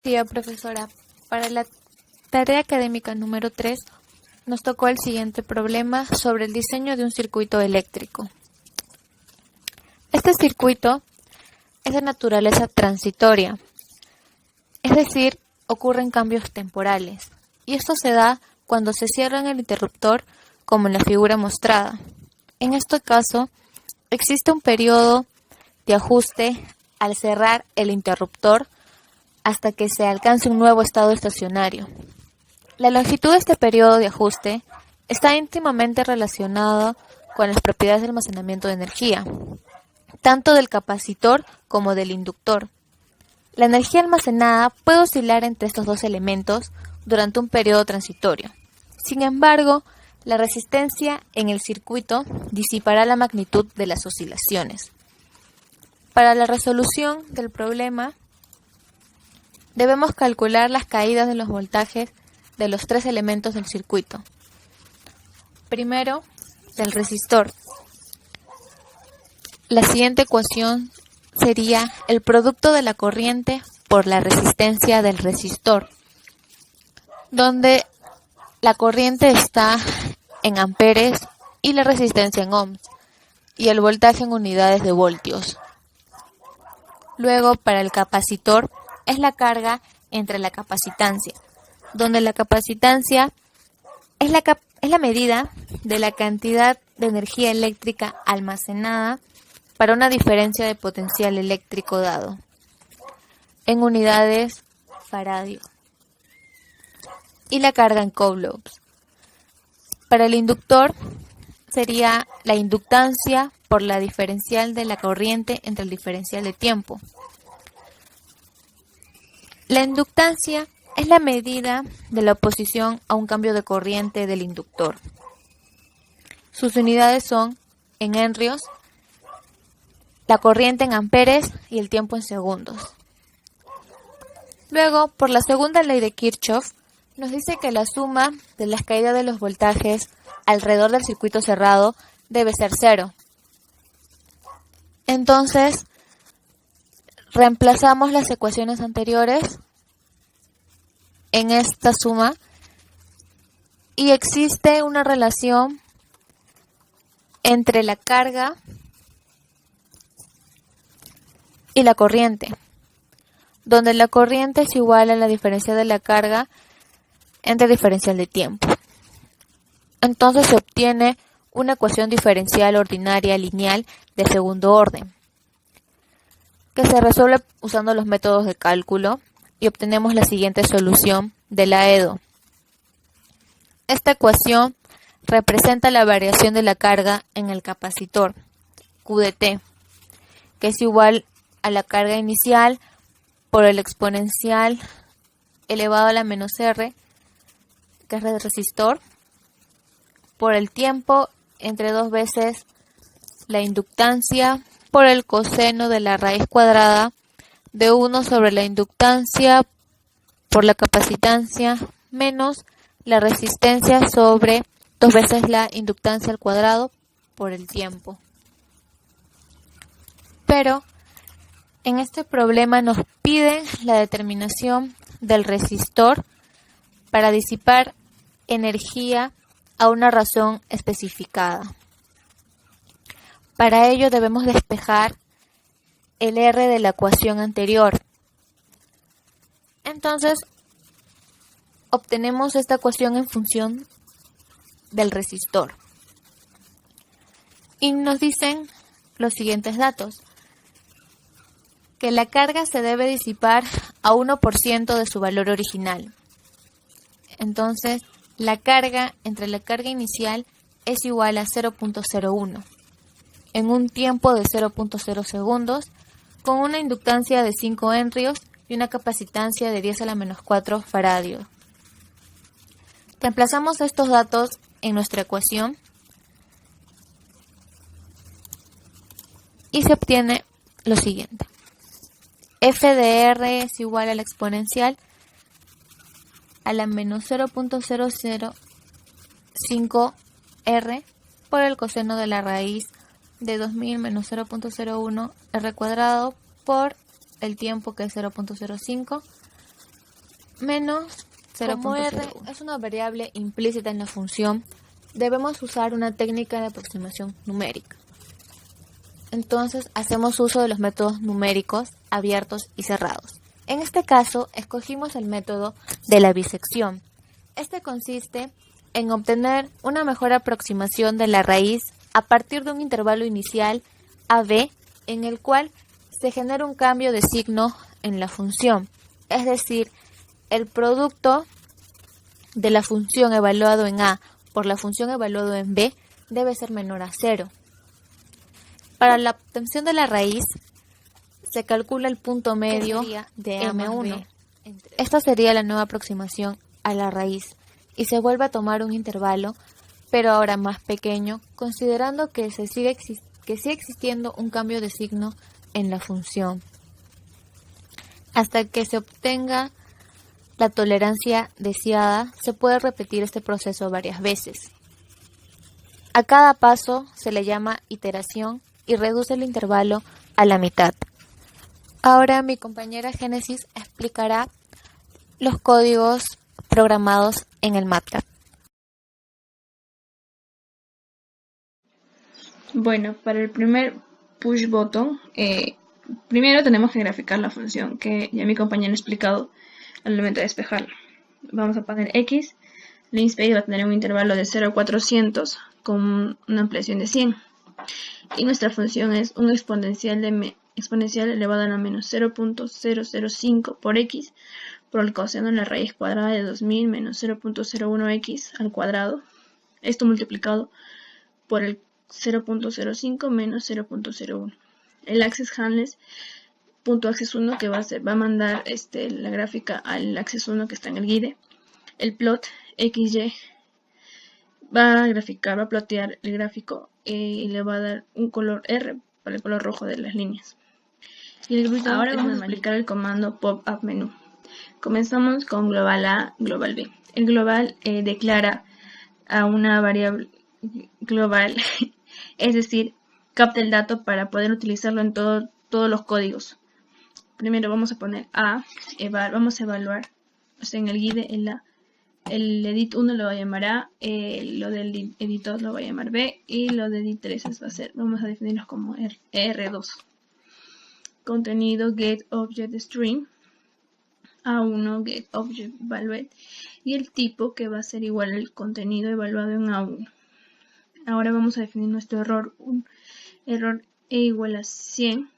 Tía profesora, para la tarea académica número 3 nos tocó el siguiente problema sobre el diseño de un circuito eléctrico. Este circuito es de naturaleza transitoria, es decir, ocurren cambios temporales, y esto se da cuando se cierra en el interruptor como en la figura mostrada. En este caso, existe un periodo de ajuste al cerrar el interruptor hasta que se alcance un nuevo estado estacionario. La longitud de este periodo de ajuste está íntimamente relacionada con las propiedades de almacenamiento de energía, tanto del capacitor como del inductor. La energía almacenada puede oscilar entre estos dos elementos durante un periodo transitorio. Sin embargo, la resistencia en el circuito disipará la magnitud de las oscilaciones. Para la resolución del problema, debemos calcular las caídas de los voltajes de los tres elementos del circuito. Primero, del resistor. La siguiente ecuación sería el producto de la corriente por la resistencia del resistor, donde la corriente está en amperes y la resistencia en ohms, y el voltaje en unidades de voltios. Luego, para el capacitor, es la carga entre la capacitancia, donde la capacitancia es la medida de la cantidad de energía eléctrica almacenada para una diferencia de potencial eléctrico dado, en unidades faradio, y la carga en coulombs. Para el inductor sería la inductancia por la diferencial de la corriente entre el diferencial de tiempo. La inductancia es la medida de la oposición a un cambio de corriente del inductor. Sus unidades son en henrios, la corriente en amperes y el tiempo en segundos. Luego, por la segunda ley de Kirchhoff, nos dice que la suma de las caídas de los voltajes alrededor del circuito cerrado debe ser cero. Entonces, reemplazamos las ecuaciones anteriores en esta suma y existe una relación entre la carga y la corriente, donde la corriente es igual a la diferencia de la carga entre el diferencial de tiempo. Entonces se obtiene una ecuación diferencial ordinaria lineal de segundo orden, que se resuelve usando los métodos de cálculo y obtenemos la siguiente solución de la EDO. Esta ecuación representa la variación de la carga en el capacitor, Q de T, que es igual a la carga inicial por el exponencial elevado a la menos R, que es el resistor, por el tiempo entre dos veces la inductancia por el coseno de la raíz cuadrada de 1 sobre la inductancia por la capacitancia menos la resistencia sobre dos veces la inductancia al cuadrado por el tiempo. Pero en este problema nos piden la determinación del resistor para disipar energía a una razón especificada. Para ello debemos despejar el R de la ecuación anterior. Entonces, obtenemos esta ecuación en función del resistor. Y nos dicen los siguientes datos: que la carga se debe disipar a 1% de su valor original. Entonces, la carga entre la carga inicial es igual a 0.01 en un tiempo de 0.0 segundos con una inductancia de 5 henrios y una capacitancia de 10 a la menos 4 faradios. Reemplazamos estos datos en nuestra ecuación y se obtiene lo siguiente. F de R es igual a la exponencial a la menos 0.005 R por el coseno de la raíz de 2000 menos 0.01 R cuadrado por el tiempo, que es 0.05, menos 0.01. Como R es una variable implícita en la función, debemos usar una técnica de aproximación numérica. Entonces hacemos uso de los métodos numéricos abiertos y cerrados. En este caso, escogimos el método de la bisección. Este consiste en obtener una mejor aproximación de la raíz a partir de un intervalo inicial AB en el cual se genera un cambio de signo en la función, es decir, el producto de la función evaluado en A por la función evaluado en B debe ser menor a 0. Para la obtención de la raíz, se calcula el punto medio de M1. Esta sería la nueva aproximación a la raíz y se vuelve a tomar un intervalo, pero ahora más pequeño, considerando que sigue existiendo un cambio de signo en la función, hasta que se obtenga la tolerancia deseada. Se puede repetir este proceso varias veces. A cada paso se le llama iteración y reduce el intervalo a la mitad. Ahora mi compañera Génesis explicará los códigos programados en el MATLAB. Bueno, para el primer push button, primero tenemos que graficar la función que ya mi compañero ha explicado al momento de despejarla. Vamos a poner x, linspace va a tener un intervalo de 0 a 400 con una ampliación de 100. Y nuestra función es un exponencial elevado a la menos 0.005 por x por el coseno de la raíz cuadrada de 2000 menos 0.01x al cuadrado. Esto multiplicado por el 0.05 menos 0.01. El access handles punto access 1 que va a mandar la gráfica al access 1 que está en el guide. El plot xy va a plotear el gráfico y le va a dar un color R para el color rojo de las líneas. Y ahora vamos a explicar el comando pop-up menú. Comenzamos con global A, global B. El global declara a una variable global, es decir, capta el dato para poder utilizarlo en todos los códigos. Primero vamos a poner A, vamos a evaluar, en el guide el edit 1 lo va a llamar A, lo del edit 2 lo va a llamar B y lo de edit 3 vamos a definirlos como R2. Contenido get object string, A1 get object evaluate y el tipo que va a ser igual al contenido evaluado en A1. Ahora vamos a definir nuestro error, un error E igual a 100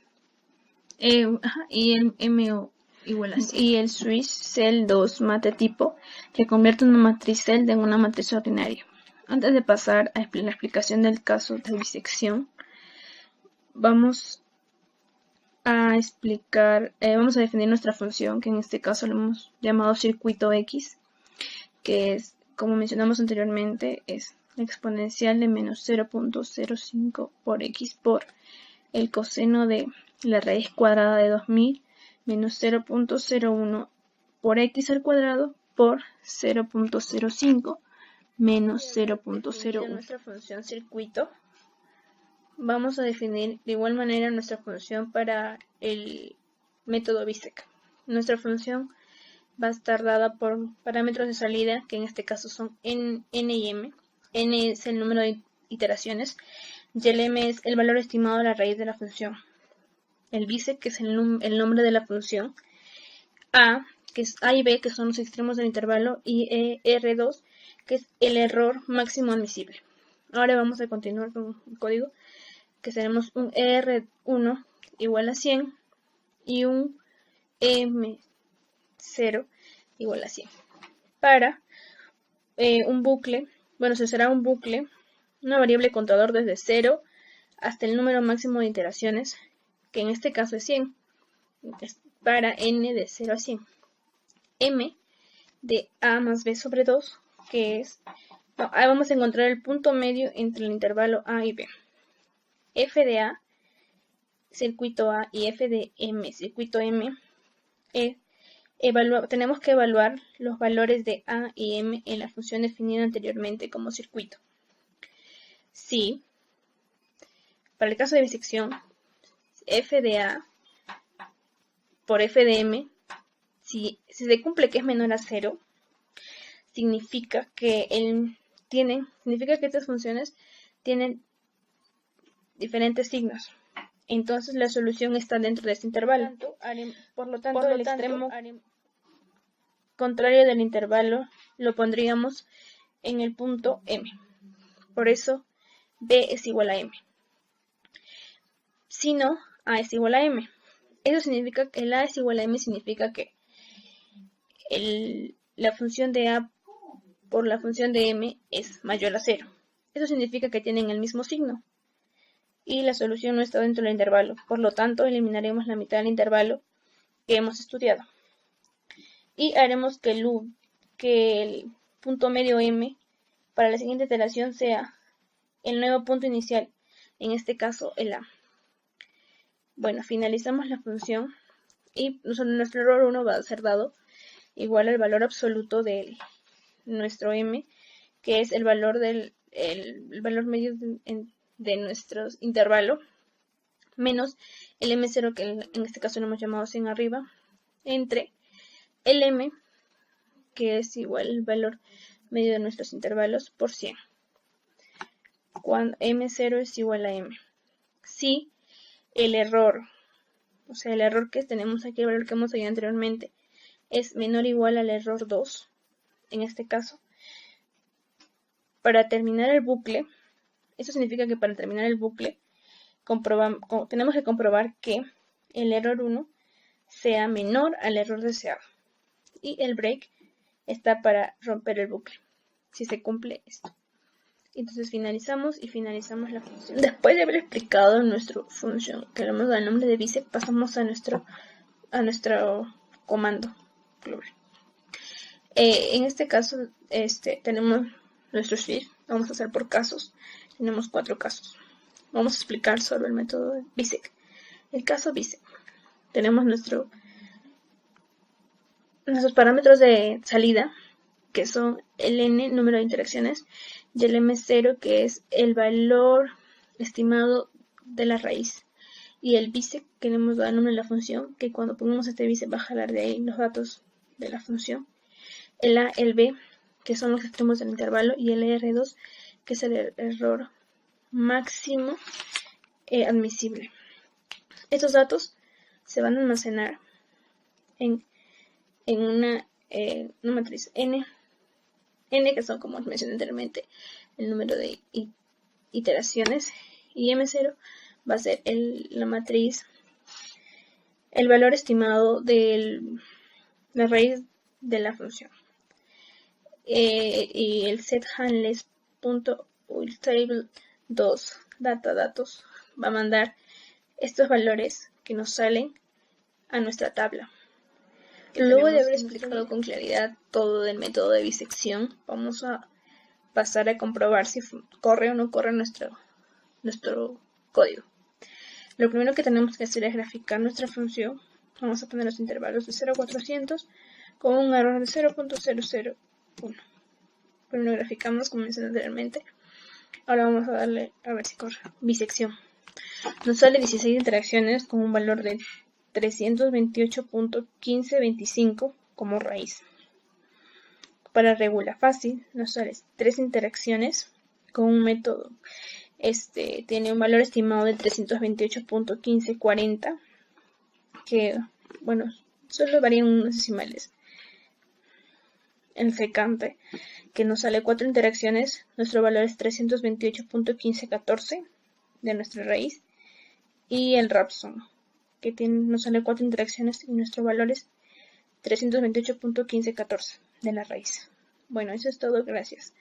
y el MO igual a 100. Y el switch cell 2 mate tipo que convierte una matriz cell en una matriz ordinaria. Antes de pasar a la explicación del caso de bisección, vamos a definir nuestra función, que en este caso lo hemos llamado circuito X, que es, como mencionamos anteriormente, es la exponencial de menos 0.05 por x por el coseno de la raíz cuadrada de 2000 menos 0.01 por x al cuadrado por 0.05 menos 0.01. Nuestra función circuito. Vamos a definir de igual manera nuestra función para el método bisect. Nuestra función va a estar dada por parámetros de salida, que en este caso son n y m. N es el número de iteraciones y el m es el valor estimado de la raíz de la función. El bisect, que es el nombre de la función. A, que es A y B, que son los extremos del intervalo, y R2, que es el error máximo admisible. Ahora vamos a continuar con el código, que tenemos un R1 igual a 100 y un M0 igual a 100. Para un bucle, se usará un bucle, una variable contador desde 0 hasta el número máximo de iteraciones, que en este caso es 100, para n de 0 a 100. M de A más B sobre 2, que es, vamos a encontrar el punto medio entre el intervalo A y B. F de A, circuito A, y F de M, circuito M, tenemos que evaluar los valores de A y M en la función definida anteriormente como circuito. Si, para el caso de bisección, F de A por F de M, si se cumple que es menor a 0, significa que estas funciones tienen diferentes signos. Entonces la solución está dentro de este intervalo. Por lo tanto, el extremo contrario del intervalo lo pondríamos en el punto M. Por eso B es igual a M. Si no, A es igual a M. Eso significa que el A es igual a M, significa que la función de A por la función de M es mayor a 0. Eso significa que tienen el mismo signo. Y la solución no está dentro del intervalo. Por lo tanto, eliminaremos la mitad del intervalo que hemos estudiado. Y haremos que el punto medio M para la siguiente iteración sea el nuevo punto inicial, en este caso el A. Bueno, finalizamos la función y nuestro error 1 va a ser dado igual al valor absoluto de nuestro M, que es el valor valor medio de nuestro intervalo, menos el M0, que en este caso lo hemos llamado 100 arriba, entre el M, que es igual al valor medio de nuestros intervalos, por 100. Cuando M0 es igual a M. Si el error, o sea, el error que tenemos aquí, el valor que hemos oído anteriormente, es menor o igual al error 2, en este caso, para terminar el bucle, eso significa que para terminar el bucle tenemos que comprobar que el error 1 sea menor al error deseado. Y el break está para romper el bucle, si se cumple esto. Entonces finalizamos la función. Después de haber explicado nuestra función, que le hemos dado el nombre de bisect, pasamos a nuestro comando global. En este caso tenemos nuestro shift. Vamos a hacer por casos. Tenemos 4 casos. Vamos a explicar sobre el método de bisect. El caso bisect. Tenemos nuestros parámetros de salida, que son el n, número de interacciones, y el m0, que es el valor estimado de la raíz. Y el bisect, que le hemos dado el nombre de la función, que cuando pongamos este bisect va a jalar de ahí los datos de la función. El a, el b, que son los extremos del intervalo, y el r2, que es el error máximo admisible. Estos datos se van a almacenar en una matriz n, que son, como mencioné anteriormente, el número de iteraciones, y m0 va a ser la matriz, el valor estimado de la raíz de la función. Y el setHandless.ultTable2 datos va a mandar estos valores que nos salen a nuestra tabla. Luego de haber explicado con claridad todo del método de bisección, vamos a pasar a comprobar si corre o no corre nuestro código. Lo primero que tenemos que hacer es graficar nuestra función. Vamos a poner los intervalos de 0 a 400 con un error de 0.001. Pero lo graficamos como mencioné anteriormente. Ahora vamos a darle a ver si corre. Bisección. Nos sale 16 interacciones con un valor de 328.1525 como raíz. Para regula fácil nos sale 3 interacciones con un método. Tiene un valor estimado de 328.1540, que, bueno, solo varían unos decimales. El secante, que nos sale 4 interacciones, nuestro valor es 328.1514 de nuestra raíz. Y el Rapson, que nos sale 4 interacciones y nuestro valor es 328.1514 de la raíz. Bueno, eso es todo, gracias.